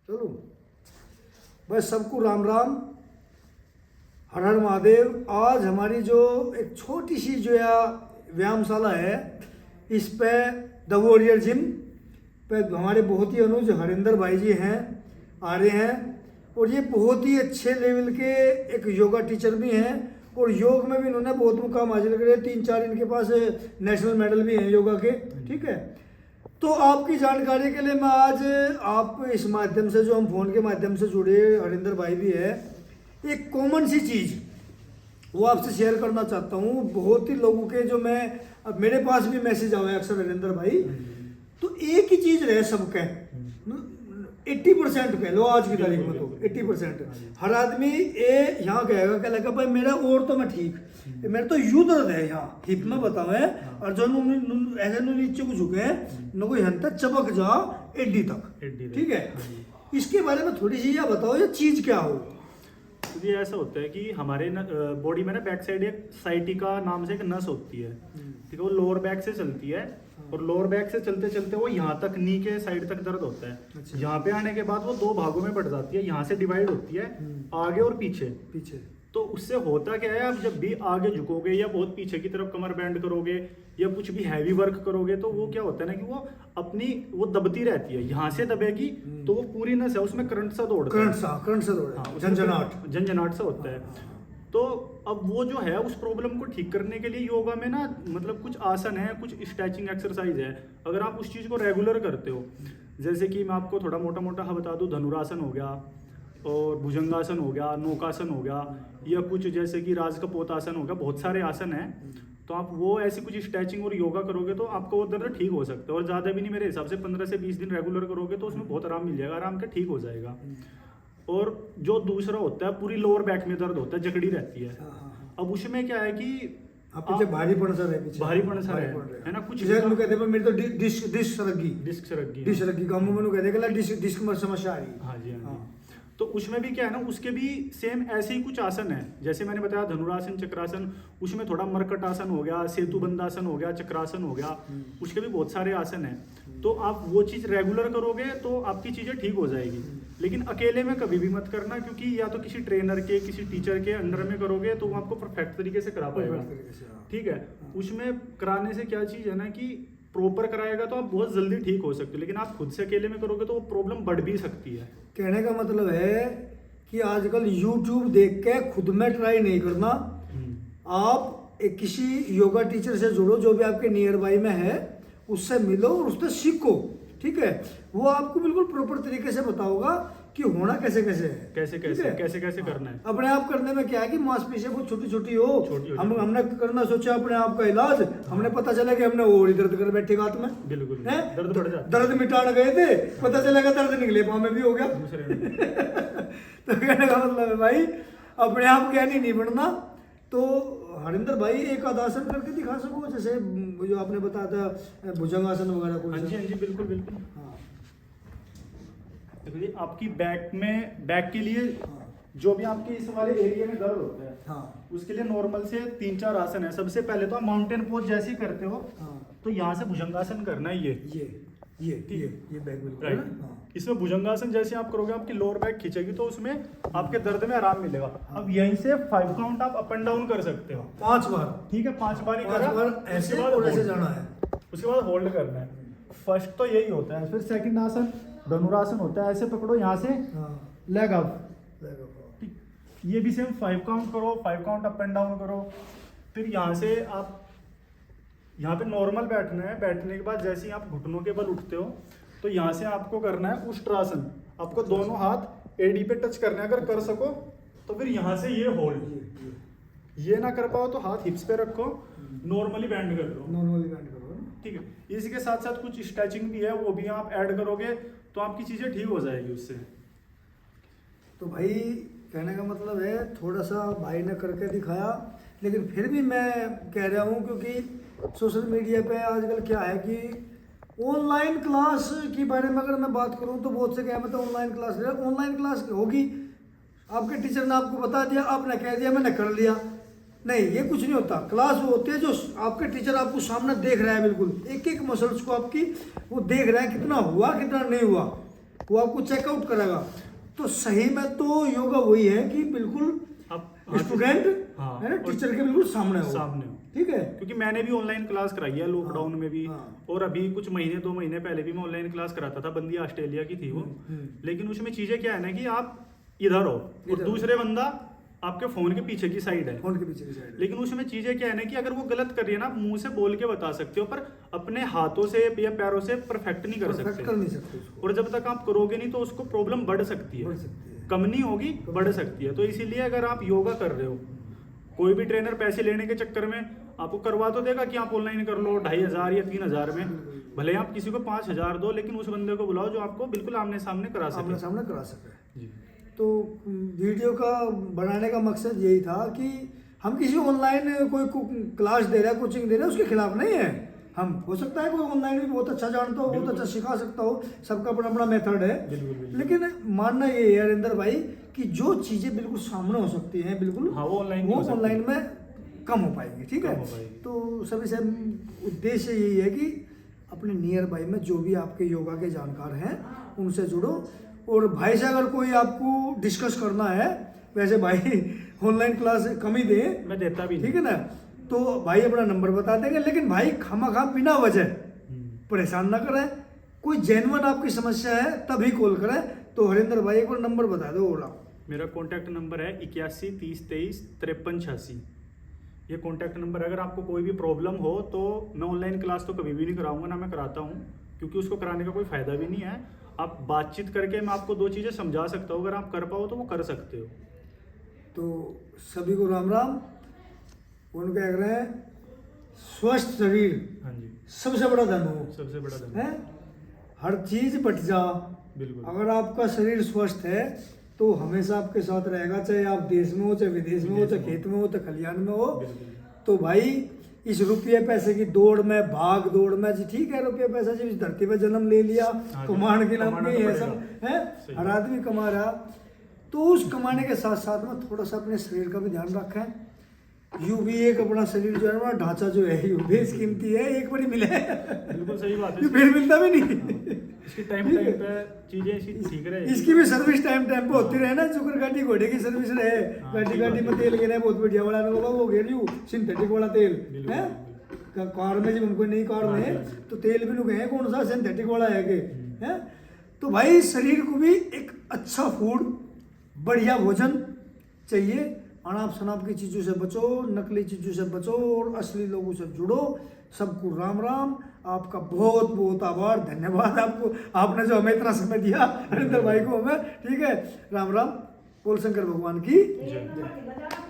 चलो बस सबको राम राम, हर हर महादेव। आज हमारी जो एक छोटी सी जो या व्यायामशाला है, इस पे द वॉरियर जिम पे हमारे बहुत ही अनुज हरिंदर भाई जी हैं, आ रहे हैं। और ये बहुत ही अच्छे लेवल के एक योगा टीचर भी हैं और योग में भी इन्होंने बहुत मुकाम हासिल करे। 3-4 इनके पास नेशनल मेडल भी हैं योगा के। ठीक है, तो आपकी जानकारी के लिए मैं आज आप इस माध्यम से, जो हम फोन के माध्यम से जुड़े हरिंदर भाई भी है, एक कॉमन सी चीज़ वो आपसे शेयर करना चाहता हूँ। बहुत ही लोगों के जो मैं, अब मेरे पास भी मैसेज आवे अक्सर हरिंदर भाई, तो एक ही चीज़ रहे सबके 80% कह लो आज की तारीख में, तो 80% हर आदमी ये यहाँ कहेगा क्या लगा भाई मेरा और तो मैं ठीक, मेरा तो यूं दर्द है यहाँ हिप में बताओ है, और जो ऐसे नीचे को झुके हैं न कोई यहाँ तक चबक जा एडी तक। ठीक है, इसके बारे में थोड़ी सी यह बताओ ये चीज़ क्या हो। तो ये ऐसा होता है कि हमारे बॉडी में ना बैक साइड एक साइटिका नाम से एक नस होती है। ठीक है, वो लोअर बैक से चलती है और लोअर बैक से चलते चलते वो यहाँ तक नी के साइड तक दर्द होता है। अच्छा। यहाँ पे आने के बाद वो 2 भागों में बढ़ जाती है, यहाँ से डिवाइड होती है आगे और पीछे। तो उससे होता क्या है, आप जब भी आगे झुकोगे या बहुत पीछे की तरफ कमर बैंड करोगे या कुछ भी हैवी वर्क करोगे, तो वो क्या होता है ना कि वो अपनी वो दबती रहती है। यहाँ से दबेगी तो वो पूरी नस है, उसमें करंट सा दौड़ता है, झंझनाट सा होता है। तो अब वो जो है उस प्रॉब्लम को ठीक करने के लिए योगा में ना मतलब कुछ आसन है, कुछ स्ट्रेचिंग एक्सरसाइज है। अगर आप उस चीज़ को रेगुलर करते हो, जैसे कि मैं आपको थोड़ा मोटा मोटा बता दूं, धनुरासन हो गया और भुजंगासन हो गया, नौकासन हो गया, या कुछ जैसे कि राजकपोतासन हो गया, बहुत सारे आसन हैं। तो आप वो ऐसी कुछ स्ट्रेचिंग और योगा करोगे तो आपको वो दर्द ठीक हो सकता है। और ज़्यादा भी नहीं, मेरे हिसाब से 15 से 20 दिन रेगुलर करोगे तो उसमें बहुत आराम मिल जाएगा, आराम के ठीक हो जाएगा। और जो दूसरा होता है, पूरी लोअर बैक में दर्द होता है, जकड़ी रहती है। अब उसमें क्या है कि पीछे भारीपन सा है, भारीपन सा है ना, कुछ कहते हैं मेरे तो डिस्क सरगी गांव में कहते हैं डिस्क में समस्या आ रही। हाँ जी, हाँ। तो उसमें भी क्या है ना, उसके भी सेम ऐसे ही कुछ आसन है, जैसे मैंने बताया धनुरासन, चक्रासन, उसमें थोड़ा मरकट आसन हो गया, सेतु बंदासन हो गया, चक्रासन हो गया, उसके भी बहुत सारे आसन हैं। तो आप वो चीज़ रेगुलर करोगे तो आपकी चीज़ें ठीक हो जाएगी। लेकिन अकेले में कभी भी मत करना, क्योंकि या तो किसी ट्रेनर के, किसी टीचर के अंडर में करोगे तो वो आपको परफेक्ट तरीके से करा पाएगा। ठीक है, उसमें कराने से क्या चीज़ है ना कि प्रॉपर कराएगा तो आप बहुत जल्दी ठीक हो सकते हो, लेकिन आप खुद से अकेले में करोगे तो वो प्रॉब्लम बढ़ भी सकती है। कहने का मतलब है कि आजकल YouTube देख के खुद में ट्राई नहीं करना, आप एक किसी योगा टीचर से जुड़ो जो भी आपके नियर बाई में है, उससे मिलो और उससे सीखो। ठीक है, वो आपको बिल्कुल प्रॉपर तरीके से बताओगा कि होना कैसे कैसे है, कैसे करना है। अपने आप करने में क्या है कि मांसपेशियां बहुत छोटी छोटी हो, हमने करना सोचा अपने आप का इलाज, हमने पता चला कि हमने और दर्द कर बैठे हाथ में, बिल्कुल दर्द बढ़ जाता, दर्द मिटाने गए थे, पता चलेगा दर्द निकले पाँव में भी हो गया दूसरे में। तो कहने का मतलब है भाई अपने आप ज्ञानी नहीं बनना। तो हरिंदर भाई एक आसन करके दिखा सको, जैसे जो आपने बताया था भुजंगासन वगैरह कुछ। हाँ जी, बिल्कुल। हाँ, देखो ये आपकी बैक के लिए जो भी आपके इस वाले एरिया में दर्द होता है, हाँ, उसके लिए नॉर्मल से 3-4 आसन है। सबसे पहले तो आप माउंटेन पोज जैसे ही करते हो, तो यहाँ से भुजंगासन करना है। ये बैक बिल्कुल राइट। हाँ। इसमें भुजंगासन जैसे आप करोगे आपकी लोअर बैक खींचेगी तो उसमें आपके दर्द में आराम मिलेगा। अब यहीं से 5 काउंट आप अप एंड डाउन कर सकते हो 5 बार। ठीक है, 5 बार ही करा, ऐसे और ऐसे जाना है, उसके बाद होल्ड करना है। फर्स्ट तो यही होता है। फिर सेकंड आसन धनुरासन होता है, ऐसे पकड़ो यहाँ से लेग अप, ये भी सेम 5 काउंट करो, 5 काउंट अप एंड डाउन करो। फिर यहाँ से आप यहाँ पे नॉर्मल बैठना है। बैठने के बाद जैसे ही आप घुटनों के बल उठते हो तो यहाँ से आपको करना है उष्ट्रासन। आपको दोनों हाथ एडी पे टच करना है, अगर कर सको तो फिर यहाँ से ये होल्ड। ये ना कर पाओ तो हाथ हिप्स पे रखो, नॉर्मली बैंड कर लो। ठीक है, इसी के साथ साथ कुछ स्ट्रेचिंग भी है, वो भी आप ऐड करोगे तो आपकी चीज़ें ठीक हो जाएगी उससे। तो भाई कहने का मतलब है थोड़ा सा भाई ने करके दिखाया, लेकिन फिर भी मैं कह रहा हूँ क्योंकि सोशल मीडिया पे आजकल क्या है कि ऑनलाइन क्लास के बारे में अगर मैं बात करूँ तो बहुत से क्या मतलब ऑनलाइन क्लास ले, ऑनलाइन क्लास होगी, आपके टीचर ने आपको बता दिया, आपने कह दिया मैंने कर लिया, नहीं ये कुछ नहीं होता। क्लास वो होती है जो आपके टीचर आपको सामने देख रहा है, बिल्कुल एक एक मसल्स को आपकी वो देख रहा है कितना हुआ कितना नहीं हुआ। वो आपको चेकआउट करेगा। तो सही में तो योगा वही है कि बिल्कुल आप स्टूडेंट हाँ, है ना टीचर के बिल्कुल सामने हो, सामने हो। ठीक है। क्योंकि मैंने भी ऑनलाइन क्लास कराई है लॉकडाउन हाँ, में भी, हाँ। और अभी कुछ महीने 2 महीने पहले भी मैं ऑनलाइन क्लास कराता था। बंदी ऑस्ट्रेलिया की थी वो, लेकिन उसमें चीजें क्या है ना कि आप इधर हो और इधर हो। दूसरे बंदा आपके फोन के पीछे की साइड है। फोन के पीछे की साइड। लेकिन उसमें चीजें क्या है ना कि अगर वो गलत कर रही है ना, आप मुंह से बोल के बता सकते हो, पर अपने हाथों से या पैरों से परफेक्ट नहीं कर परफेक्ट सकते। कर नहीं सकते उसको, और जब तक आप करोगे नहीं तो उसको प्रॉब्लम बढ़ सकती बढ़ है, सकती है। कम नहीं होगी, बढ़ सकती है। तो इसीलिए अगर आप योगा कर रहे हो, कोई भी ट्रेनर पैसे लेने के चक्कर में आपको करवा तो देगा कि आप ऑनलाइन कर लो 2500 या 3000 में, भले आप किसी को 5000 दो, लेकिन उस बंदे को बुलाओ जो आपको बिल्कुल आमने सामने करा आमने सके। सामने करा सके। जी। तो वीडियो का बनाने का मकसद यही था कि हम किसी ऑनलाइन कोई क्लास दे रहा है, कोचिंग दे रहा है, उसके खिलाफ नहीं है हम। हो सकता है कोई ऑनलाइन भी बहुत अच्छा जानता हो, बहुत अच्छा सिखा सकता हो, सबका अपना अपना मेथड है। बिल्कुल। लेकिन मानना ये है हरिंदर भाई कि जो चीज़ें बिल्कुल सामने हो सकती हैं, बिल्कुल हाँ, वो ऑनलाइन नहीं हो सकती। ऑनलाइन में कम हो पाएंगी, ठीक है। कम हो पाएगी। तो सभी से उद्देश्य यही है कि अपने नियर बाई में जो भी आपके योगा के जानकार हैं उनसे जुड़ो। और भाई से अगर कोई आपको डिस्कस करना है, वैसे भाई ऑनलाइन क्लास कम ही दे, मैं देता भी नहीं। ठीक है ना, तो भाई अपना नंबर बता देंगे। लेकिन भाई खामा बिना वजह परेशान ना करें। कोई जेन्युइन आपकी समस्या है तभी कॉल करें। तो हरिंदर भाई एक बार नंबर बता दो ओला। मेरा कॉन्टैक्ट नंबर है 81 30 23 53 86। ये कॉन्टैक्ट नंबर, अगर आपको कोई भी प्रॉब्लम हो तो मैं ऑनलाइन क्लास तो कभी भी नहीं कराऊंगा, ना मैं कराता हूँ, क्योंकि उसको कराने का कोई फ़ायदा भी नहीं है। आप बातचीत करके मैं आपको 2 चीज़ें समझा सकता हूँ, अगर आप कर पाओ तो वो कर सकते हो। तो सभी को राम राम। उन कह रहे हैं स्वस्थ शरीर हाँ जी, सबसे बड़ा धन हो, सबसे बड़ा धन। है। हर चीज बट जा, बिल्कुल। अगर आपका शरीर स्वस्थ है तो हमेशा आपके साथ रहेगा, चाहे आप देश में हो, चाहे विदेश में हो, चाहे खेत में हो, चाहे खलिहान में हो। बिल्कुल। तो भाई इस रुपये पैसे की दौड़ में, भाग दौड़ में जी, ठीक है, रुपये पैसा जब इस धरती पे जन्म ले लिया, हाँ, कमाने के नाम कमाना पे तो है सब, पड़ेगा। है। सही। हर आदमी कमा रहा, तो उस कमाने के साथ साथ में थोड़ा सा अपने शरीर का भी ध्यान रखें। यूं भी एक अपना शरीर जो है ना, ढांचा जो है यूं बेशकीमती है, एक बारी मिले बिल्कुल सही बात ये है। फिर मिलता भी नहीं। इसकी टाइम पे चीज़ें इसकी ठीक रहे। इसकी भी सर्विस टाइम टाइम पे होती रहे ना। जुकर गाड़ी घोड़े की सर्विस रहे, हाँ, गाड़ी सही गाड़ी बात में है। तेल गिरा बहुत बढ़िया वाला बाबा, वो घेर यू सिंथेटिक वाला तेल बिल्कुल, है। कार में जब हमको नई कार हाँ, में हाँ, हाँ। तो तेल भी लोग हैं कौन सा सिंथेटिक वाला है के, है। तो भाई शरीर को भी एक अच्छा फूड, बढ़िया भोजन चाहिए। अनाप शनाप की चीज़ों से बचो, नकली चीज़ों से बचो और असली लोगों से जुड़ो। सबको राम राम। आपका बहुत बहुत आभार, धन्यवाद आपको, आपने जो हमें इतना समय दिया हरिंदर भाई को हमें, ठीक है। राम राम। बोल शंकर भगवान की जय।